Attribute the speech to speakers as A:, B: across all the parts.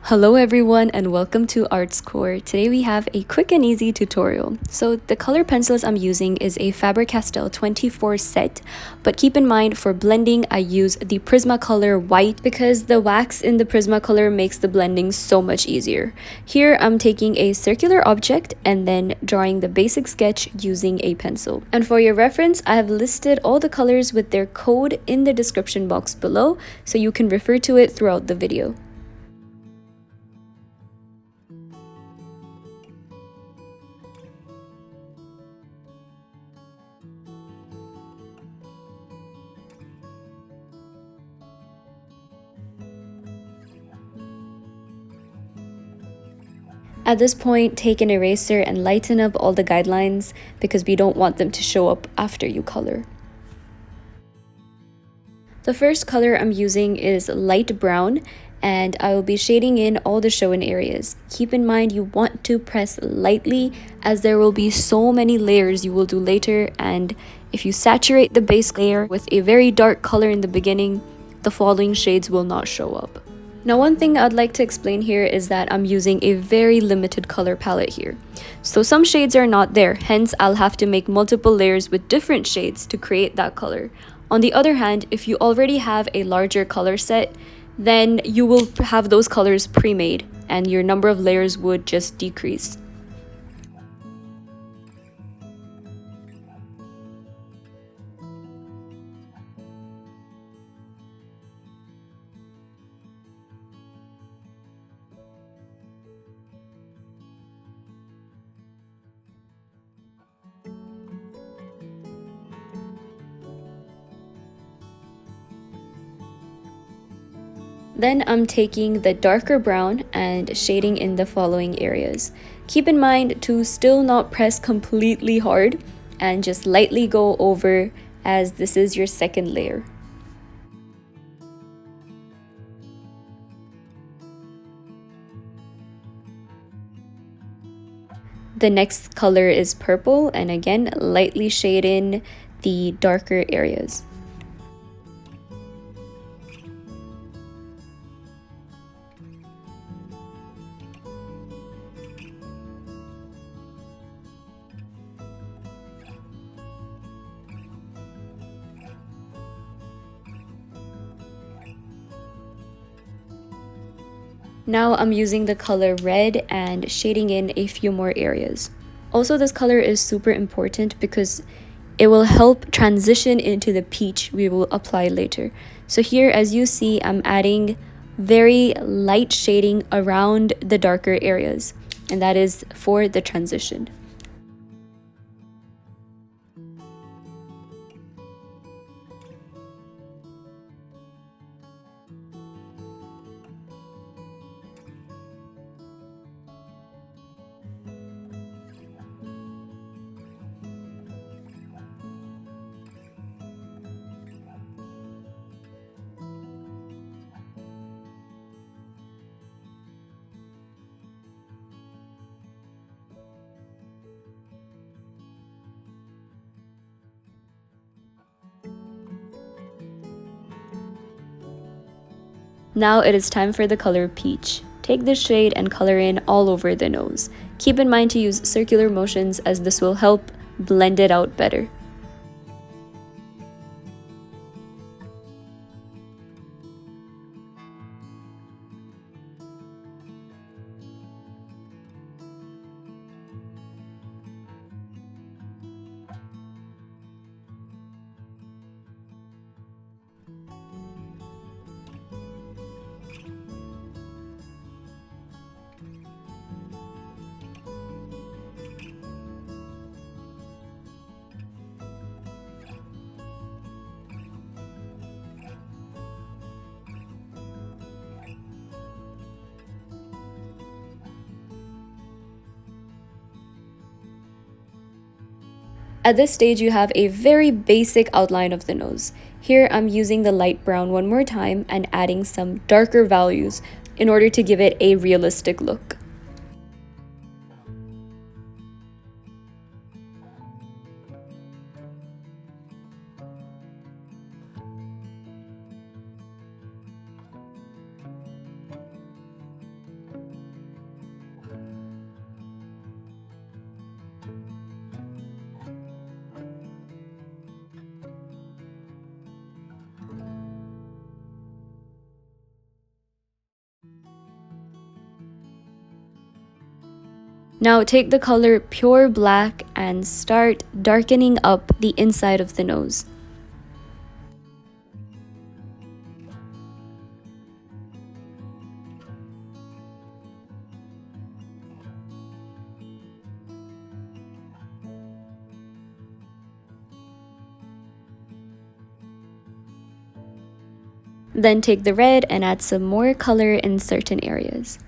A: Hello everyone and welcome to Arts Core. Today we have a quick and easy tutorial. So the color pencils I'm using is a Faber-Castell 24 set, but keep in mind for blending I use the Prismacolor white because the wax in the Prismacolor makes the blending so much easier. Here I'm taking a circular object and then drawing the basic sketch using a pencil. And for your reference, I have listed all the colors with their code in the description box below so you can refer to it throughout the video. At this point, take an eraser and lighten up all the guidelines because we don't want them to show up after you color. The first color I'm using is light brown and I will be shading in all the shown areas. Keep in mind you want to press lightly as there will be so many layers you will do later, and if you saturate the base layer with a very dark color in the beginning, the following shades will not show up. Now, one thing I'd like to explain here is that I'm using a very limited color palette here. So some shades are not there, hence I'll have to make multiple layers with different shades to create that color. On the other hand, if you already have a larger color set, then you will have those colors pre-made and your number of layers would just decrease. Then I'm taking the darker brown and shading in the following areas. Keep in mind to still not press completely hard and just lightly go over as this is your second layer. The next color is purple, and again, lightly shade in the darker areas. Now I'm using the color red and shading in a few more areas. Also, this color is super important because it will help transition into the peach we will apply later. So here, as you see, I'm adding very light shading around the darker areas, and that is for the transition. Now it is time for the color peach. Take this shade and color in all over the nose. Keep in mind to use circular motions as this will help blend it out better. At this stage, you have a very basic outline of the nose. Here, I'm using the light brown one more time and adding some darker values in order to give it a realistic look. Now take the color Pure Black and start darkening up the inside of the nose. Then take the red and add some more color in certain areas.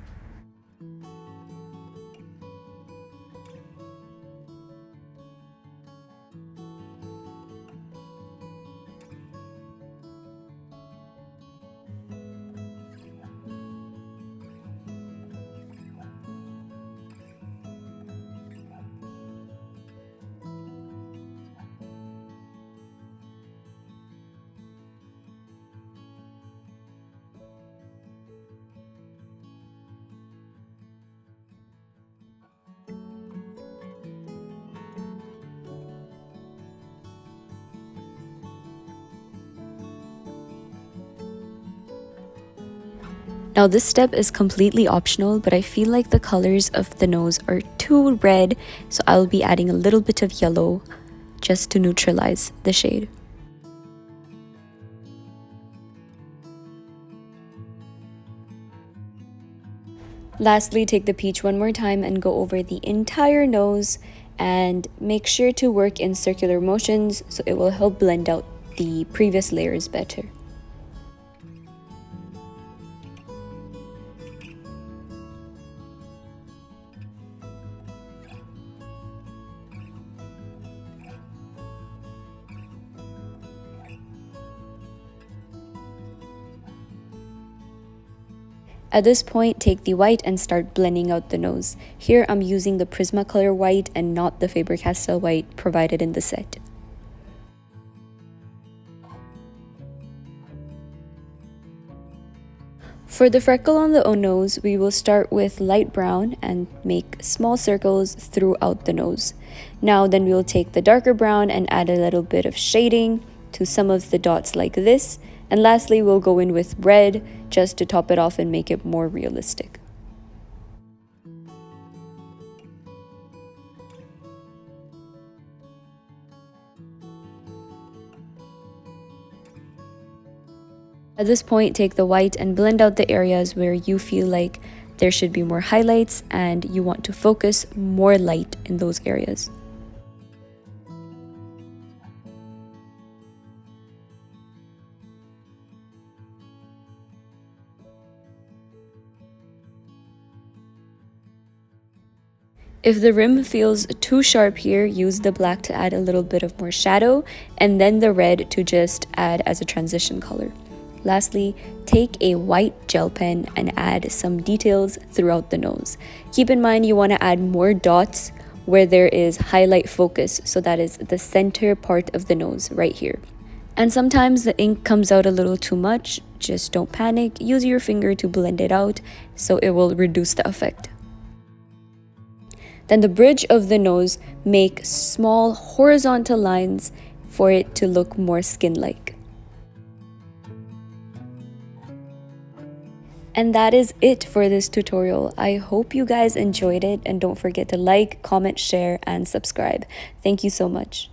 A: Now this step is completely optional, but I feel like the colors of the nose are too red, so I'll be adding a little bit of yellow just to neutralize the shade. Lastly, take the peach one more time and go over the entire nose and make sure to work in circular motions so it will help blend out the previous layers better. At this point, take the white and start blending out the nose. Here I'm using the Prismacolor white and not the Faber-Castell white provided in the set. For the freckle on the nose, we will start with light brown and make small circles throughout the nose. Now then we will take the darker brown and add a little bit of shading to some of the dots like this. And lastly, we'll go in with red just to top it off and make it more realistic. At this point, take the white and blend out the areas where you feel like there should be more highlights and you want to focus more light in those areas. If the rim feels too sharp here, use the black to add a little bit of more shadow and then the red to just add as a transition color. Lastly, take a white gel pen and add some details throughout the nose. Keep in mind you want to add more dots where there is highlight focus, so that is the center part of the nose right here. And sometimes the ink comes out a little too much, just don't panic, use your finger to blend it out so it will reduce the effect. Then the bridge of the nose, make small horizontal lines for it to look more skin-like. And that is it for this tutorial. I hope you guys enjoyed it and don't forget to like, comment, share, and subscribe. Thank you so much.